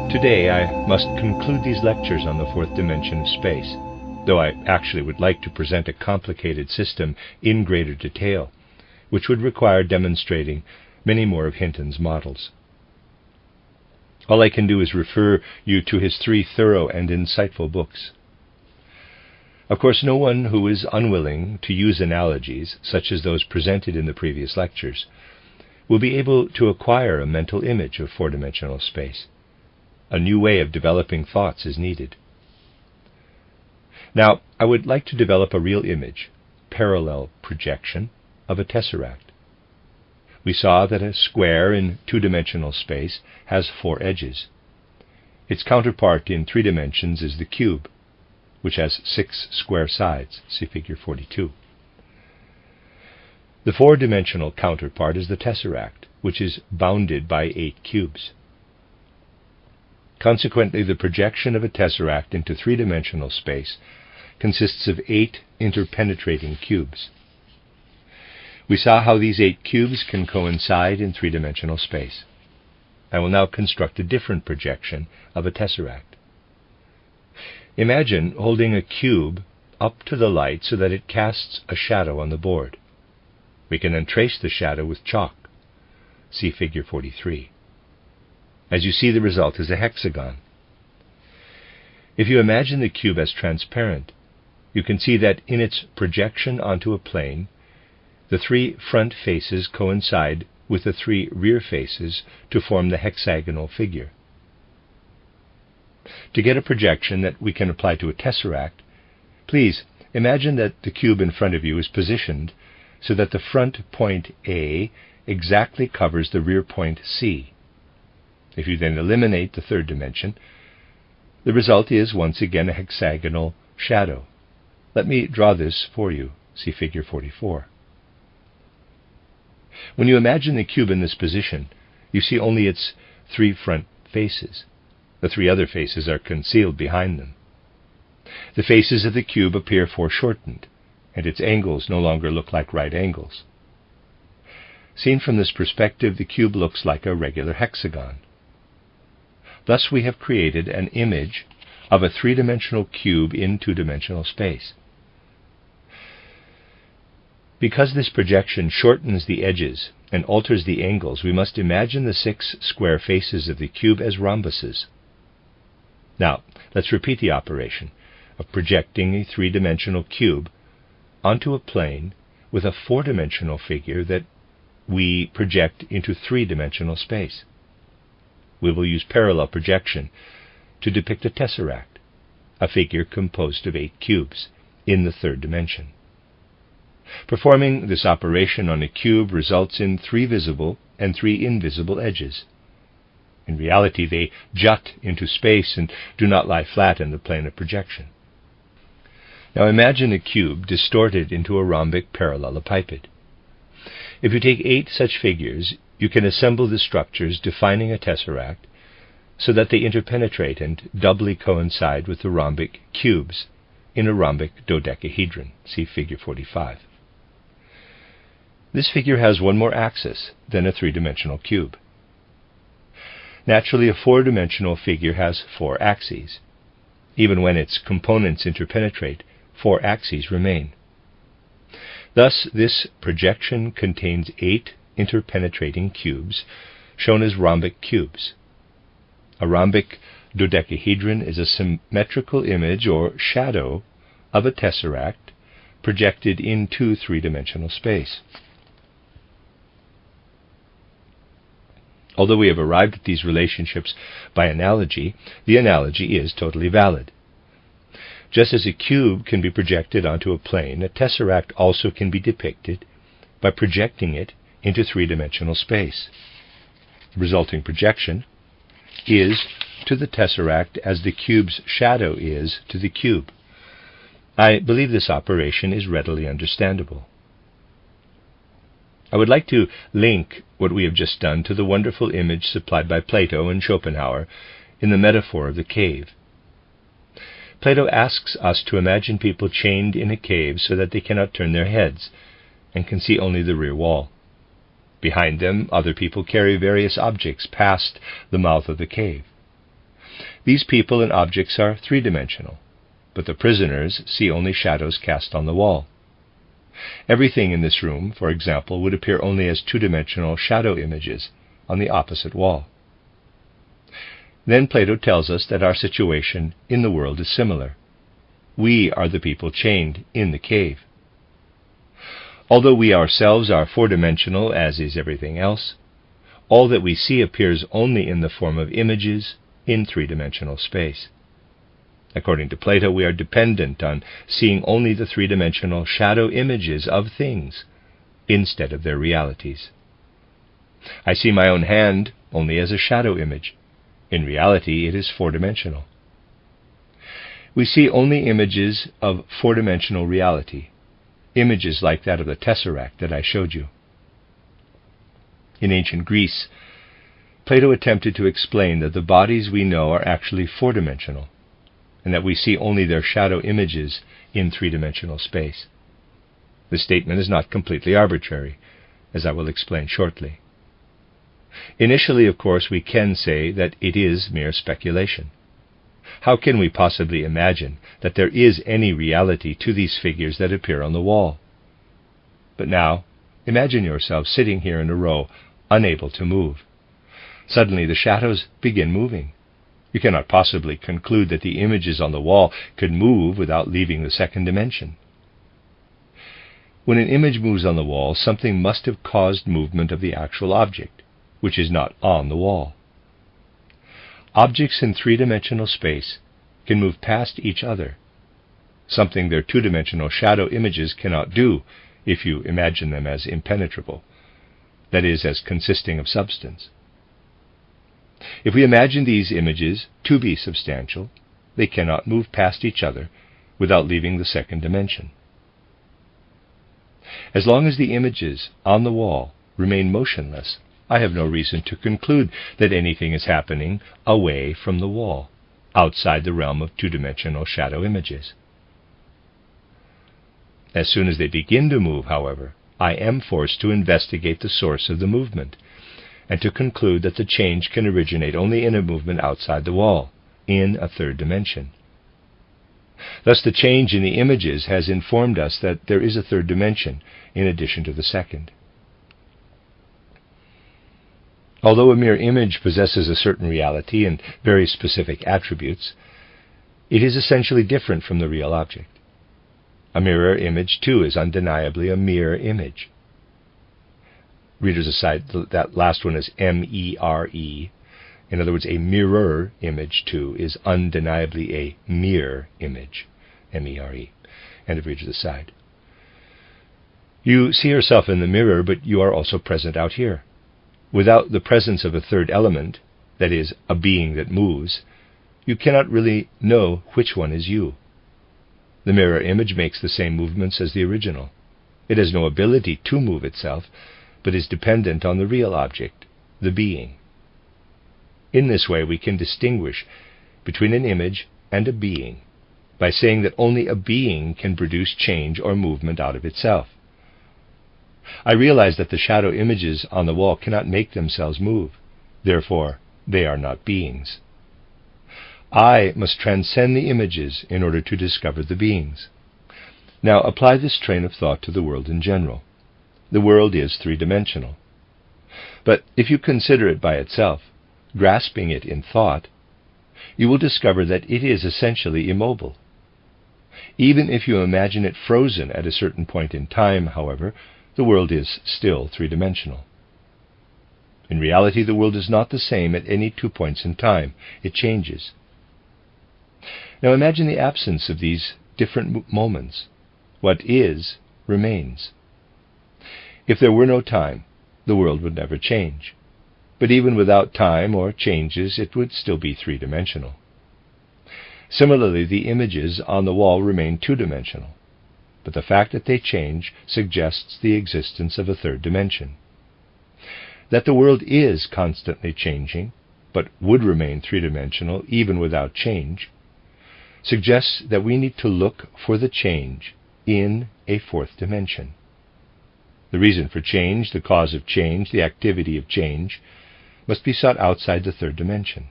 Today I must conclude these lectures on the fourth dimension of space, though I actually would like to present a complicated system in greater detail, which would require demonstrating many more of Hinton's models. All I can do is refer you to his 3 thorough and insightful books. Of course, no one who is unwilling to use analogies, such as those presented in the previous lectures, will be able to acquire a mental image of four-dimensional space. A new way of developing thoughts is needed. Now, I would like to develop a real image, parallel projection, of a tesseract. We saw that a square in two-dimensional space has 4 edges. Its counterpart in 3 dimensions is the cube, which has 6 square sides. See figure 42. The 4-dimensional counterpart is the tesseract, which is bounded by 8 cubes. Consequently, the projection of a tesseract into 3-dimensional space consists of 8 interpenetrating cubes. We saw how these 8 cubes can coincide in 3-dimensional space. I will now construct a different projection of a tesseract. Imagine holding a cube up to the light so that it casts a shadow on the board. We can then trace the shadow with chalk. See figure 43. As you see, the result is a hexagon. If you imagine the cube as transparent, you can see that in its projection onto a plane, the 3 front faces coincide with the 3 rear faces to form the hexagonal figure. To get a projection that we can apply to a tesseract, please imagine that the cube in front of you is positioned so that the front point A exactly covers the rear point C. If you then eliminate the 3rd dimension, the result is once again a hexagonal shadow. Let me draw this for you. See figure 44. When you imagine the cube in this position, you see only its 3 front faces. The 3 other faces are concealed behind them. The faces of the cube appear foreshortened, and its angles no longer look like right angles. Seen from this perspective, the cube looks like a regular hexagon. Thus we have created an image of a 3-dimensional cube in 2-dimensional space. Because this projection shortens the edges and alters the angles, we must imagine the 6 square faces of the cube as rhombuses. Now, let's repeat the operation of projecting a 3-dimensional cube onto a plane with a 4-dimensional figure that we project into 3-dimensional space. We will use parallel projection to depict a tesseract, a figure composed of 8 cubes, in the 3rd dimension. Performing this operation on a cube results in 3 visible and 3 invisible edges. In reality, they jut into space and do not lie flat in the plane of projection. Now imagine a cube distorted into a rhombic parallelepiped. If you take 8 such figures, you can assemble the structures defining a tesseract so that they interpenetrate and doubly coincide with the rhombic cubes in a rhombic dodecahedron. See figure 45. This figure has one more axis than a 3-dimensional cube. Naturally, a 4-dimensional figure has 4 axes. Even when its components interpenetrate, 4 axes remain. Thus, this projection contains 8 interpenetrating cubes, shown as rhombic cubes. A rhombic dodecahedron is a symmetrical image or shadow of a tesseract projected into 3-dimensional space. Although we have arrived at these relationships by analogy, the analogy is totally valid. Just as a cube can be projected onto a plane, a tesseract also can be depicted by projecting it into 3-dimensional space. The resulting projection is to the tesseract as the cube's shadow is to the cube. I believe this operation is readily understandable. I would like to link what we have just done to the wonderful image supplied by Plato and Schopenhauer in the metaphor of the cave. Plato asks us to imagine people chained in a cave so that they cannot turn their heads and can see only the rear wall. Behind them, other people carry various objects past the mouth of the cave. These people and objects are three-dimensional, but the prisoners see only shadows cast on the wall. Everything in this room, for example, would appear only as two-dimensional shadow images on the opposite wall. Then Plato tells us that our situation in the world is similar. We are the people chained in the cave. Although we ourselves are four-dimensional, as is everything else, all that we see appears only in the form of images in three-dimensional space. According to Plato, we are dependent on seeing only the three-dimensional shadow images of things instead of their realities. I see my own hand only as a shadow image. In reality, it is four-dimensional. We see only images of four-dimensional reality, images like that of the tesseract that I showed you. In ancient Greece, Plato attempted to explain that the bodies we know are actually four-dimensional, and that we see only their shadow images in three-dimensional space. This statement is not completely arbitrary, as I will explain shortly. Initially, of course, we can say that it is mere speculation. How can we possibly imagine that there is any reality to these figures that appear on the wall? But now, imagine yourself sitting here in a row, unable to move. Suddenly the shadows begin moving. You cannot possibly conclude that the images on the wall could move without leaving the second dimension. When an image moves on the wall, something must have caused movement of the actual object, which is not on the wall. Objects in three-dimensional space can move past each other, something their two-dimensional shadow images cannot do if you imagine them as impenetrable, that is, as consisting of substance. If we imagine these images to be substantial, they cannot move past each other without leaving the second dimension. As long as the images on the wall remain motionless, I have no reason to conclude that anything is happening away from the wall, outside the realm of two-dimensional shadow images. As soon as they begin to move, however, I am forced to investigate the source of the movement, and to conclude that the change can originate only in a movement outside the wall, in a third dimension. Thus the change in the images has informed us that there is a third dimension in addition to the second. Although a mere image possesses a certain reality and very specific attributes, it is essentially different from the real object. A mirror image, too, is undeniably a mere image. Readers aside, that last one is M-E-R-E. In other words, a mirror image, too, is undeniably a mere image. M-E-R-E. End of readers aside. You see yourself in the mirror, but you are also present out here. Without the presence of a third element, that is, a being that moves, you cannot really know which one is you. The mirror image makes the same movements as the original. It has no ability to move itself, but is dependent on the real object, the being. In this way we can distinguish between an image and a being, by saying that only a being can produce change or movement out of itself. I realize that the shadow images on the wall cannot make themselves move. Therefore, they are not beings. I must transcend the images in order to discover the beings. Now apply this train of thought to the world in general. The world is three-dimensional. But if you consider it by itself, grasping it in thought, you will discover that it is essentially immobile. Even if you imagine it frozen at a certain point in time, however, the world is still three-dimensional. In reality, the world is not the same at any 2 points in time. It changes. Now imagine the absence of these different moments. What is, remains. If there were no time, the world would never change. But even without time or changes, it would still be three-dimensional. Similarly, the images on the wall remain two-dimensional. But the fact that they change suggests the existence of a third dimension. That the world is constantly changing, but would remain three-dimensional even without change, suggests that we need to look for the change in a fourth dimension. The reason for change, the cause of change, the activity of change, must be sought outside the third dimension.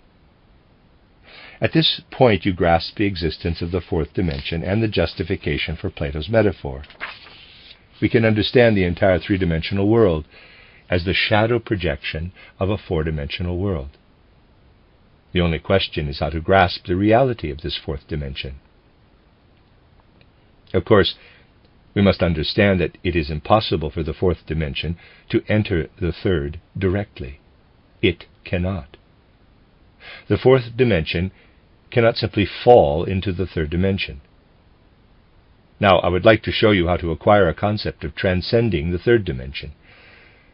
At this point you grasp the existence of the fourth dimension and the justification for Plato's metaphor. We can understand the entire three-dimensional world as the shadow projection of a four-dimensional world. The only question is how to grasp the reality of this fourth dimension. Of course, we must understand that it is impossible for the fourth dimension to enter the third directly. It cannot. The fourth dimension cannot simply fall into the third dimension. Now, I would like to show you how to acquire a concept of transcending the third dimension.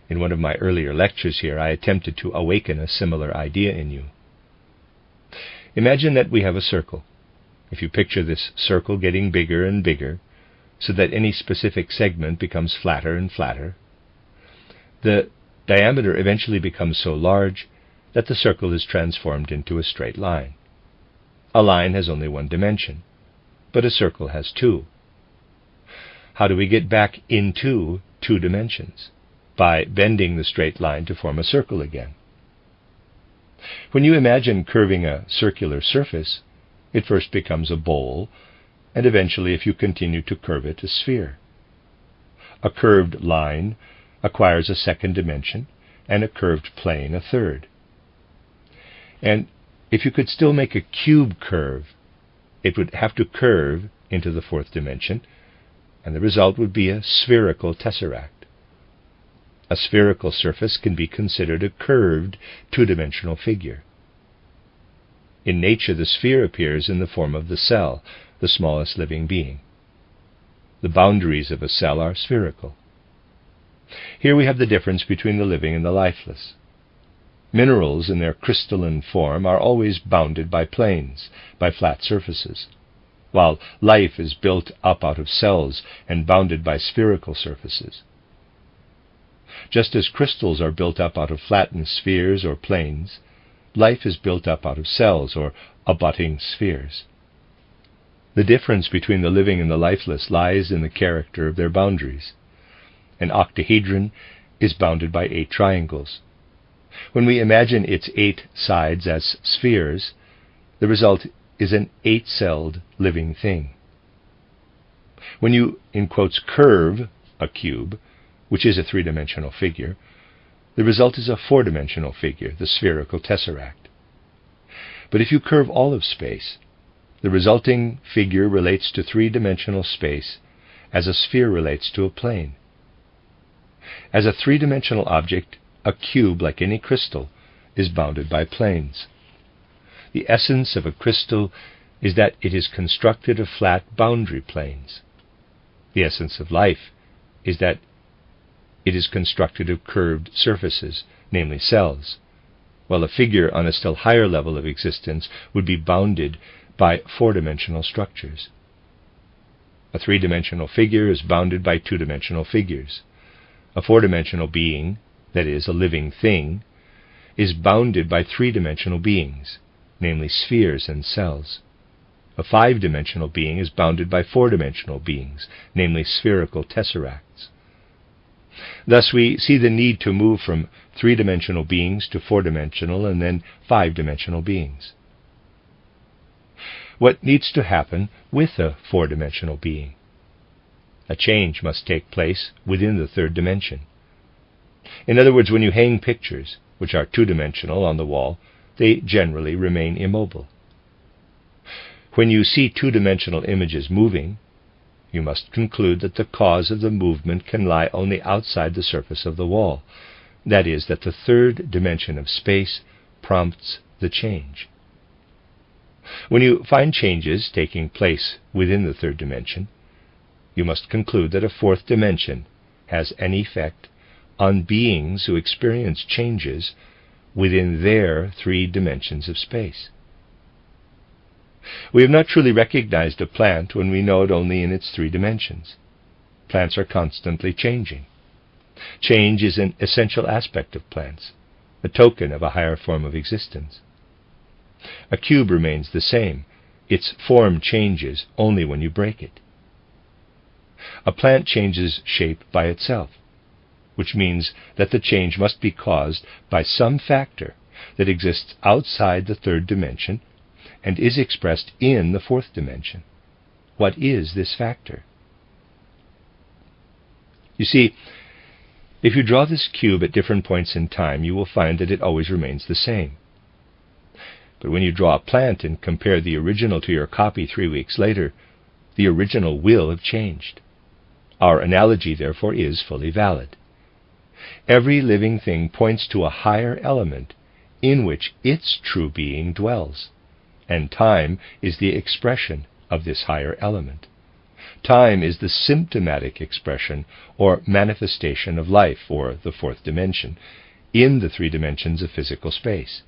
In one of my earlier lectures here, I attempted to awaken a similar idea in you. Imagine that we have a circle. If you picture this circle getting bigger and bigger, so that any specific segment becomes flatter and flatter, the diameter eventually becomes so large that the circle is transformed into a straight line. A line has only one dimension, but a circle has two. How do we get back into two dimensions? By bending the straight line to form a circle again. When you imagine curving a circular surface, it first becomes a bowl, and eventually, if you continue to curve it, a sphere. A curved line acquires a second dimension, and a curved plane a third. And if you could still make a cube curve, it would have to curve into the fourth dimension, and the result would be a spherical tesseract. A spherical surface can be considered a curved two-dimensional figure. In nature, the sphere appears in the form of the cell, the smallest living being. The boundaries of a cell are spherical. Here we have the difference between the living and the lifeless. Minerals in their crystalline form are always bounded by planes, by flat surfaces, while life is built up out of cells and bounded by spherical surfaces. Just as crystals are built up out of flattened spheres or planes, life is built up out of cells or abutting spheres. The difference between the living and the lifeless lies in the character of their boundaries. An octahedron is bounded by 8 triangles. When we imagine its 8 sides as spheres, the result is an 8-celled living thing. When you, in quotes, curve a cube, which is a 3-dimensional figure, the result is a 4-dimensional figure, the spherical tesseract. But if you curve all of space, the resulting figure relates to 3-dimensional space as a sphere relates to a plane. As a 3-dimensional object, a cube, like any crystal, is bounded by planes. The essence of a crystal is that it is constructed of flat boundary planes. The essence of life is that it is constructed of curved surfaces, namely cells, while a figure on a still higher level of existence would be bounded by 4-dimensional structures. A 3-dimensional figure is bounded by 2-dimensional figures. A 4-dimensional being, that is, a living thing, is bounded by 3-dimensional beings, namely spheres and cells. A 5-dimensional being is bounded by 4-dimensional beings, namely spherical tesseracts. Thus we see the need to move from 3-dimensional beings to 4-dimensional and then 5-dimensional beings. What needs to happen with a 4-dimensional being? A change must take place within the 3rd dimension. In other words, when you hang pictures, which are 2-dimensional, on the wall, they generally remain immobile. When you see 2-dimensional images moving, you must conclude that the cause of the movement can lie only outside the surface of the wall. That is, that the 3rd dimension of space prompts the change. When you find changes taking place within the 3rd dimension, you must conclude that a 4th dimension has an effect on beings who experience changes within their 3 dimensions of space. We have not truly recognized a plant when we know it only in its 3 dimensions. Plants are constantly changing. Change is an essential aspect of plants, a token of a higher form of existence. A cube remains the same. Its form changes only when you break it. A plant changes shape by itself, which means that the change must be caused by some factor that exists outside the 3rd dimension and is expressed in the fourth dimension. What is this factor? You see, if you draw this cube at different points in time, you will find that it always remains the same. But when you draw a plant and compare the original to your copy 3 weeks later, the original will have changed. Our analogy, therefore, is fully valid. Every living thing points to a higher element in which its true being dwells, and time is the expression of this higher element. Time is the symptomatic expression or manifestation of life, or the fourth dimension, in the 3 dimensions of physical space.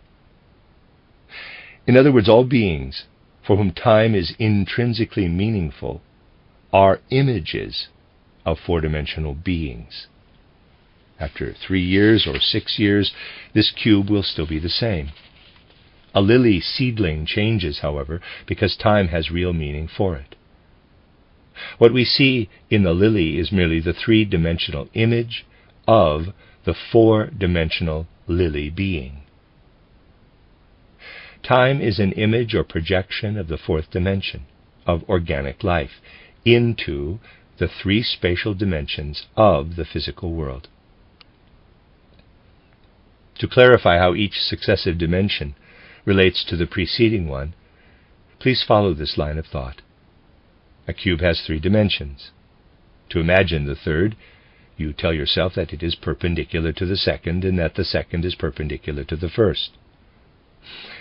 In other words, all beings for whom time is intrinsically meaningful are images of 4-dimensional beings. After 3 years or 6 years, this cube will still be the same. A lily seedling changes, however, because time has real meaning for it. What we see in the lily is merely the 3-dimensional image of the 4-dimensional lily being. Time is an image or projection of the fourth dimension, of organic life, into the 3 spatial dimensions of the physical world. To clarify how each successive dimension relates to the preceding one, please follow this line of thought. A cube has 3 dimensions. To imagine the third, you tell yourself that it is perpendicular to the second, and that the second is perpendicular to the first.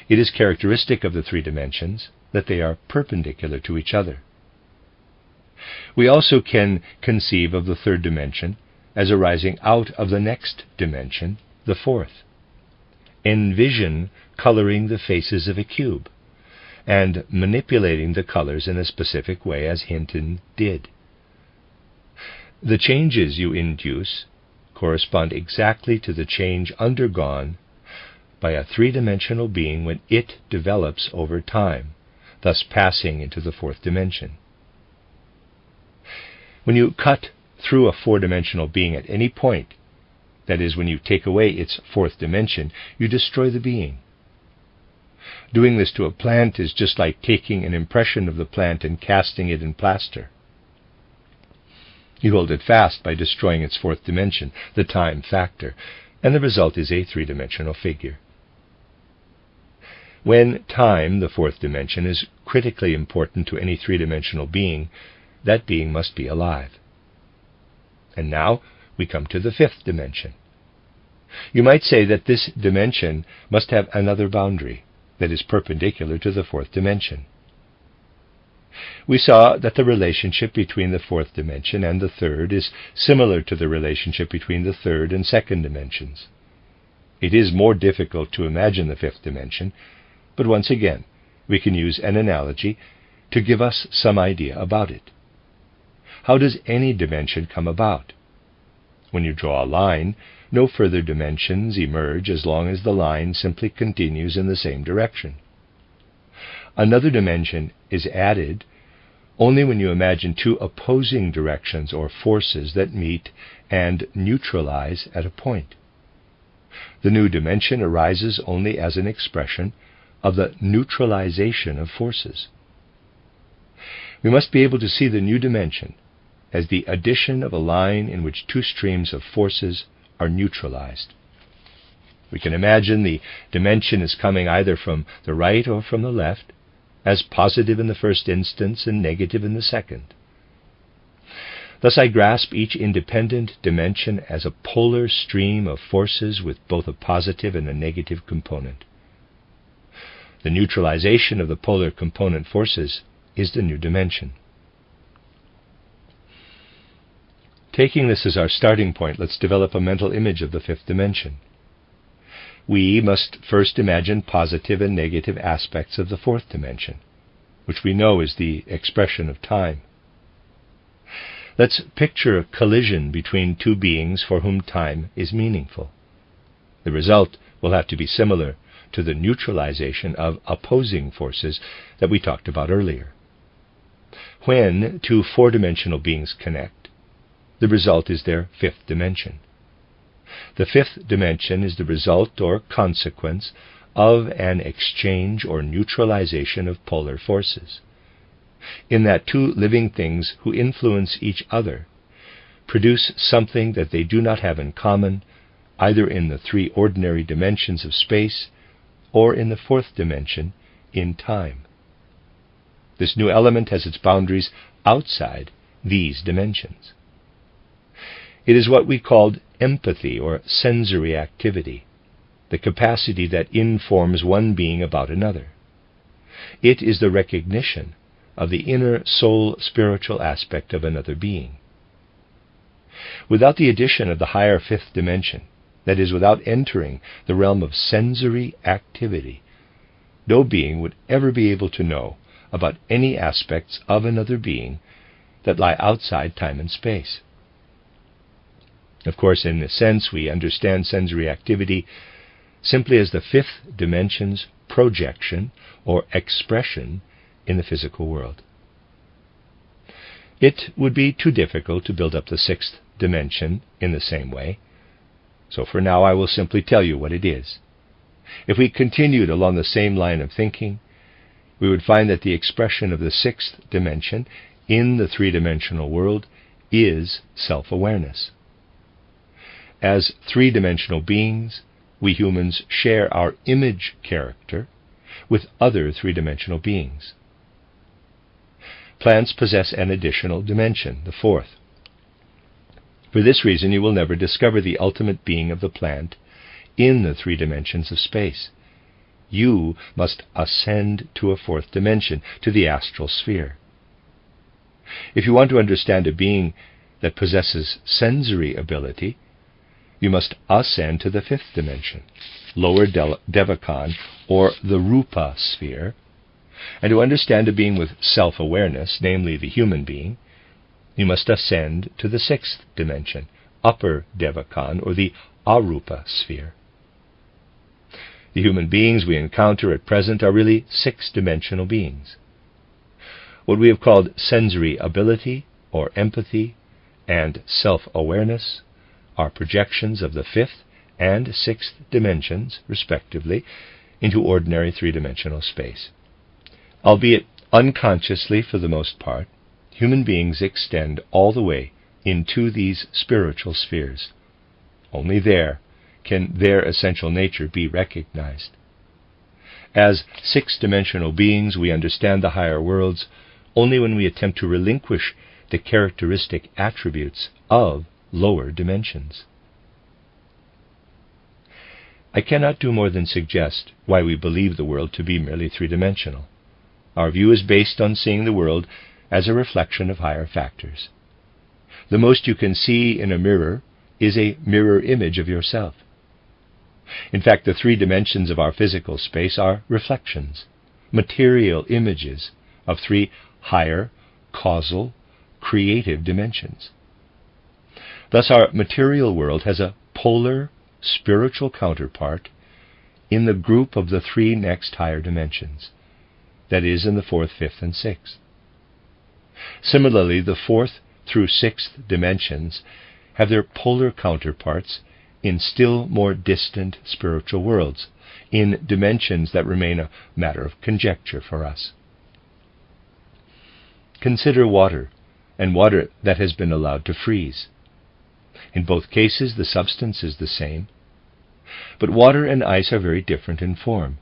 It is characteristic of the 3 dimensions that they are perpendicular to each other. We also can conceive of the third dimension as arising out of the next dimension, the fourth. Envision coloring the faces of a cube and manipulating the colors in a specific way, as Hinton did. The changes you induce correspond exactly to the change undergone by a 3-dimensional being when it develops over time, thus passing into the fourth dimension. When you cut through a 4-dimensional being at any point, that is, when you take away its fourth dimension, you destroy the being. Doing this to a plant is just like taking an impression of the plant and casting it in plaster. You hold it fast by destroying its fourth dimension, the time factor, and the result is a 3-dimensional figure. When time, the fourth dimension, is critically important to any 3-dimensional being, that being must be alive. And now we come to the 5th dimension. You might say that this dimension must have another boundary that is perpendicular to the 4th dimension. We saw that the relationship between the 4th dimension and the 3rd is similar to the relationship between the 3rd and 2nd dimensions. It is more difficult to imagine the 5th dimension, but once again, we can use an analogy to give us some idea about it. How does any dimension come about? When you draw a line, no further dimensions emerge as long as the line simply continues in the same direction. Another dimension is added only when you imagine 2 opposing directions or forces that meet and neutralize at a point. The new dimension arises only as an expression of the neutralization of forces. We must be able to see the new dimension as the addition of a line in which 2 streams of forces are neutralized. We can imagine the dimension is coming either from the right or from the left, as positive in the first instance and negative in the second. Thus I grasp each independent dimension as a polar stream of forces with both a positive and a negative component. The neutralization of the polar component forces is the new dimension. Taking this as our starting point, let's develop a mental image of the 5th dimension. We must first imagine positive and negative aspects of the 4th dimension, which we know is the expression of time. Let's picture a collision between 2 beings for whom time is meaningful. The result will have to be similar to the neutralization of opposing forces that we talked about earlier. When 2 4-dimensional beings connect, the result is their 5th dimension. The 5th dimension is the result or consequence of an exchange or neutralization of polar forces, in that two living things who influence each other produce something that they do not have in common, either in the three ordinary dimensions of space or in the fourth dimension, in time. This new element has its boundaries outside these dimensions. It is what we called empathy or sensory activity, the capacity that informs one being about another. It is the recognition of the inner soul spiritual aspect of another being. Without the addition of the higher fifth dimension, that is, without entering the realm of sensory activity, no being would ever be able to know about any aspects of another being that lie outside time and space. Of course, in a sense, we understand sensory activity simply as the fifth dimension's projection or expression in the physical world. It would be too difficult to build up the sixth dimension in the same way, so for now I will simply tell you what it is. If we continued along the same line of thinking, we would find that the expression of the sixth dimension in the three-dimensional world is self-awareness. As three-dimensional beings, we humans share our image character with other three-dimensional beings. Plants possess an additional dimension, the fourth. For this reason, you will never discover the ultimate being of the plant in the three dimensions of space. You must ascend to a fourth dimension, to the astral sphere. If you want to understand a being that possesses sensory ability, you must ascend to the fifth dimension, lower Devachan, or the Rupa sphere. And to understand a being with self-awareness, namely the human being, you must ascend to the sixth dimension, upper Devachan, or the Arupa sphere. The human beings we encounter at present are really six-dimensional beings. What we have called sensory ability, or empathy, and self-awareness are projections of the fifth and sixth dimensions, respectively, into ordinary three-dimensional space. Albeit unconsciously for the most part, human beings extend all the way into these spiritual spheres. Only there can their essential nature be recognized. As six-dimensional beings, we understand the higher worlds only when we attempt to relinquish the characteristic attributes of lower dimensions. I cannot do more than suggest why we believe the world to be merely three-dimensional. Our view is based on seeing the world as a reflection of higher factors. The most you can see in a mirror is a mirror image of yourself. In fact, the three dimensions of our physical space are reflections, material images of three higher, causal, creative dimensions. Thus, our material world has a polar, spiritual counterpart in the group of the three next higher dimensions, that is, in the fourth, fifth, and sixth. Similarly, the fourth through sixth dimensions have their polar counterparts in still more distant spiritual worlds, in dimensions that remain a matter of conjecture for us. Consider water, and water that has been allowed to freeze. In both cases, the substance is the same, but water and ice are very different in form.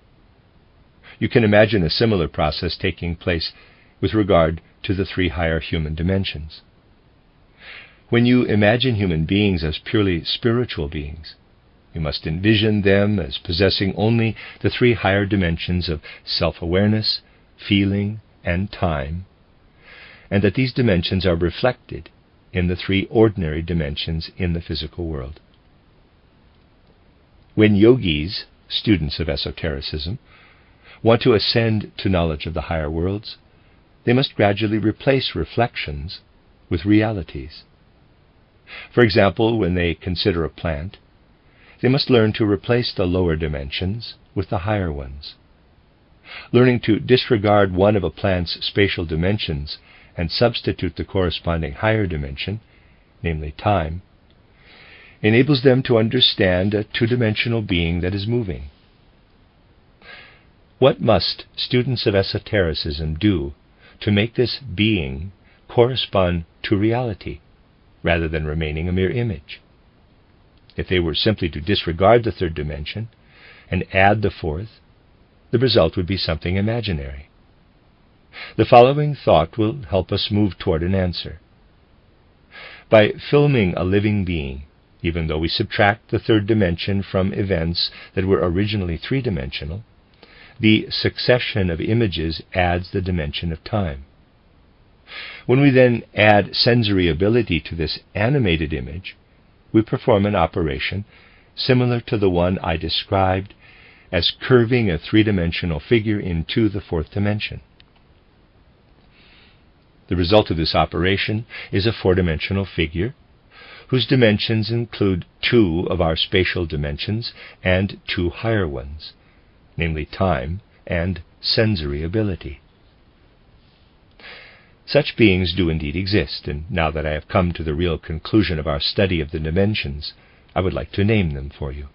You can imagine a similar process taking place with regard to the three higher human dimensions. When you imagine human beings as purely spiritual beings, you must envision them as possessing only the three higher dimensions of self-awareness, feeling, and time, and that these dimensions are reflected in the three ordinary dimensions in the physical world. When yogis, students of esotericism, want to ascend to knowledge of the higher worlds, they must gradually replace reflections with realities. For example, when they consider a plant, they must learn to replace the lower dimensions with the higher ones. Learning to disregard one of a plant's spatial dimensions and substitute the corresponding higher dimension, namely time, enables them to understand a two-dimensional being that is moving. What must students of esotericism do to make this being correspond to reality, rather than remaining a mere image? If they were simply to disregard the third dimension and add the fourth, the result would be something imaginary. The following thought will help us move toward an answer. By filming a living being, even though we subtract the third dimension from events that were originally three-dimensional, the succession of images adds the dimension of time. When we then add sensory ability to this animated image, we perform an operation similar to the one I described as curving a three-dimensional figure into the fourth dimension. The result of this operation is a four-dimensional figure whose dimensions include two of our spatial dimensions and two higher ones, namely time and sensory ability. Such beings do indeed exist, and now that I have come to the real conclusion of our study of the dimensions, I would like to name them for you.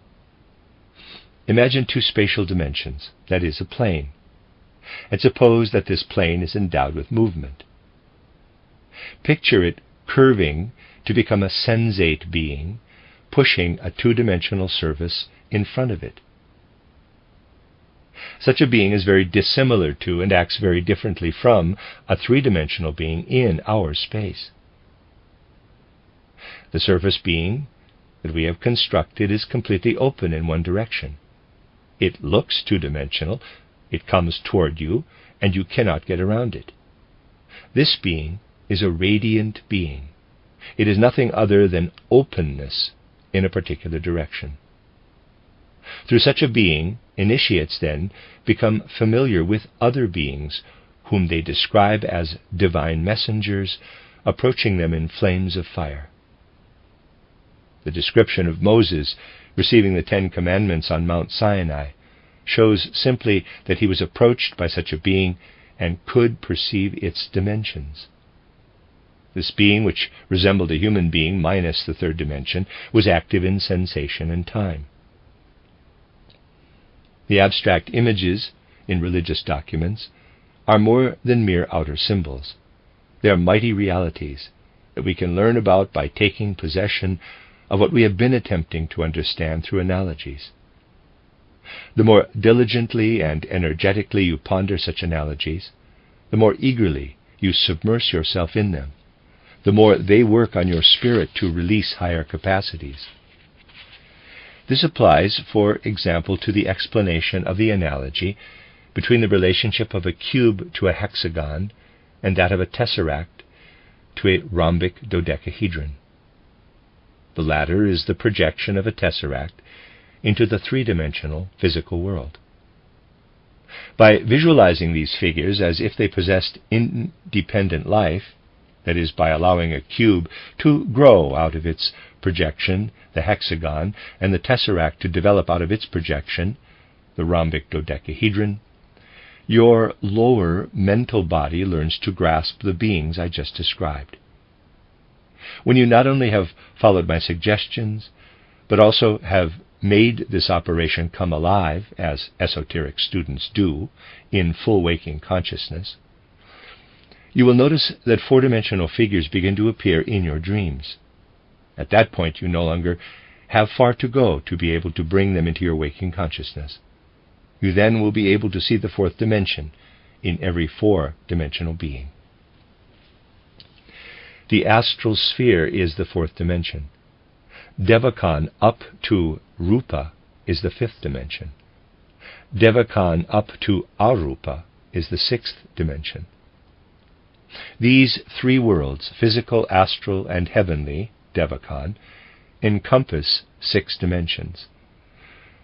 Imagine two spatial dimensions, that is, a plane, and suppose that this plane is endowed with movement. Picture it curving to become a sensate being, pushing a two-dimensional surface in front of it. Such a being is very dissimilar to and acts very differently from a three-dimensional being in our space. The surface being that we have constructed is completely open in one direction. It looks two-dimensional, it comes toward you, and you cannot get around it. This being is a radiant being. It is nothing other than openness in a particular direction. Through such a being, initiates then become familiar with other beings whom they describe as divine messengers, approaching them in flames of fire. The description of Moses receiving the 10 Commandments on Mount Sinai shows simply that he was approached by such a being and could perceive its dimensions. This being, which resembled a human being minus the third dimension, was active in sensation and time. The abstract images in religious documents are more than mere outer symbols. They are mighty realities that we can learn about by taking possession of what we have been attempting to understand through analogies. The more diligently and energetically you ponder such analogies, the more eagerly you submerge yourself in them, the more they work on your spirit to release higher capacities. This applies, for example, to the explanation of the analogy between the relationship of a cube to a hexagon and that of a tesseract to a rhombic dodecahedron. The latter is the projection of a tesseract into the three-dimensional physical world. By visualizing these figures as if they possessed independent life, that is, by allowing a cube to grow out of its projection, the hexagon, and the tesseract to develop out of its projection, the rhombic dodecahedron, your lower mental body learns to grasp the beings I just described. When you not only have followed my suggestions, but also have made this operation come alive, as esoteric students do, in full waking consciousness, you will notice that four-dimensional figures begin to appear in your dreams. At that point, you no longer have far to go to be able to bring them into your waking consciousness. You then will be able to see the fourth dimension in every four-dimensional being. The astral sphere is the fourth dimension. Devakan up to Rupa is the fifth dimension. Devakan up to Arupa is the sixth dimension. These three worlds, physical, astral, and heavenly, Devakan, encompass 6 dimensions.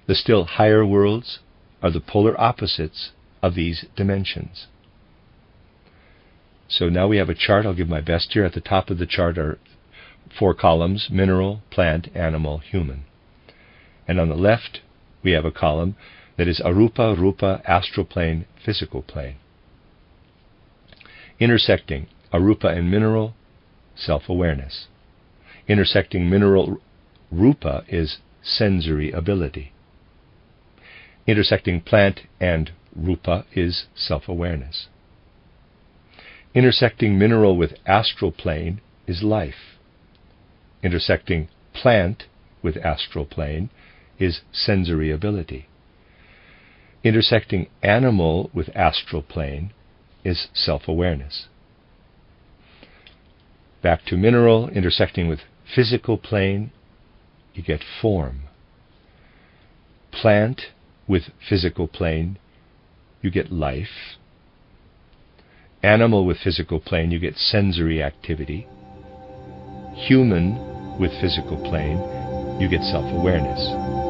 The still higher worlds are the polar opposites of these dimensions. So now we have a chart. I'll give my best here. At the top of the chart are 4 columns: mineral, plant, animal, human. And on the left we have a column that is Arupa, Rupa, astral plane, physical plane. Intersecting Arupa and mineral, self-awareness. Intersecting mineral Rupa is sensory ability. Intersecting plant and Rupa is self-awareness. Intersecting mineral with astral plane is life. Intersecting plant with astral plane is sensory ability. Intersecting animal with astral plane is self-awareness. Back to mineral, intersecting with physical plane, you get form. Plant with physical plane, you get life. Animal with physical plane, you get sensory activity. Human with physical plane, you get self-awareness.